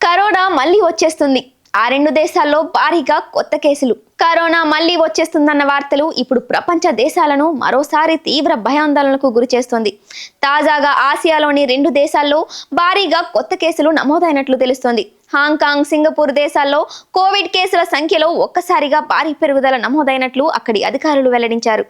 Corona మళ్ళీ వచ్చేస్తుంది. ఆ రెండు దేశాల్లో భారీగా కొత్త కేసులు. కరోనా మళ్ళీ వచ్చేస్తుందన్న వార్తలు ఇప్పుడు ప్రపంచ దేశాలను మరోసారి తీవ్ర భయాందోళనకు గురిచేస్తోంది. తాజాగా ఆసియాలోని రెండు దేశాల్లో భారీగా కొత్త కేసులు నమోదైనట్లు తెలుస్తోంది. హాంకాంగ్, సింగపూర్ దేశాల్లో కోవిడ్ కేసుల సంఖ్యలో ఒక్కసారిగా భారీ పెరుగుదల నమోదైనట్లు అక్కడి అధికారులు వెల్లడించారు.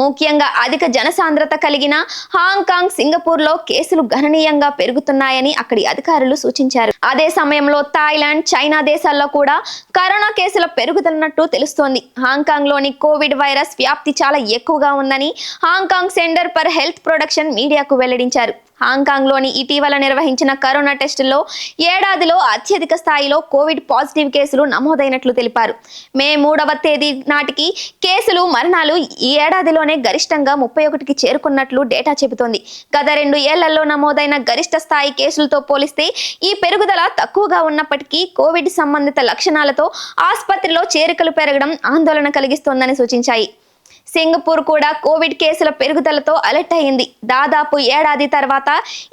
ముఖ్యంగా అధిక జనసాంద్రత కలిగిన హాంకాంగ్, సింగపూర్లో కేసులు గణనీయంగా పెరుగుతున్నాయని అక్కడి అధికారులు సూచించారు. అదే సమయంలో థాయిలాండ్, చైనా దేశాల్లో కూడా కరోనా కేసుల పెరుగుదలన్నట్టు తెలుస్తోంది. హాంకాంగ్ లోని కోవిడ్ వైరస్ వ్యాప్తి చాలా ఎక్కువగా ఉందని Hong Kong centre for health protection మీడియాకు వెల్లడించారు. హాంకాంగ్ లోని ఇటీవల నిర్వహించిన కరోనా టెస్టుల్లో ఏడాదిలో అత్యధిక స్థాయిలో కోవిడ్ పాజిటివ్ కేసులు నమోదైనట్లు తెలిపారు. మే 3వ తేదీ నాటికి కేసులు, మరణాలు ఈ ఏడాదిలోనే గరిష్టంగా 31కి చేరుకున్నట్లు డేటా చెబుతోంది. గత 2 ఏళ్లలో నమోదైన గరిష్ట స్థాయి కేసులతో పోలిస్తే ఈ పెరుగుదల తక్కువగా ఉన్నప్పటికీ కోవిడ్ సంబంధిత లక్షణాలతో ఆసుపత్రిలో చేరికలు పెరగడం ఆందోళన కలిగిస్తోందని సూచించాయి. సింగపూర్ కూడా కోవిడ్ కేసుల పెరుగుదలతో అలర్ట్ అయింది. దాదాపు ఏడాది తర్వాత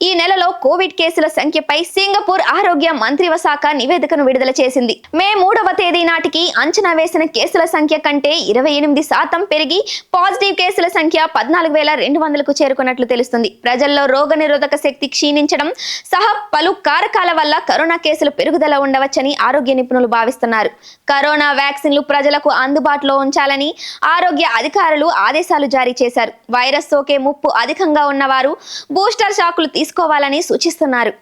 ఈ నెలలో కోవిడ్ కేసుల సంఖ్యపై సింగపూర్ ఆరోగ్య మంత్రిత్వ శాఖ నివేదికను విడుదల చేసింది. మే 3వ తేదీ నాటికి అంచనా వేసిన కేసుల సంఖ్య కంటే 28% పెరిగి పాజిటివ్ కేసుల సంఖ్య 14,200కు చేరుకున్నట్లు తెలుస్తుంది. ప్రజల్లో రోగనిరోధక శక్తి క్షీణించడం సహా పలు కారకాల వల్ల కరోనా కేసులు పెరుగుదల ఉండవచ్చని ఆరోగ్య నిపుణులు భావిస్తున్నారు. కరోనా వ్యాక్సిన్లు ప్రజలకు అందుబాటులో ఉంచాలని ఆరోగ్య అధికారులు ఆదేశాలు జారీ చేశారు. వైరస్ సోకే ముప్పు అధికంగా ఉన్నవారు బూస్టర్ షాకులు తీసుకోవాలని సూచిస్తున్నారు.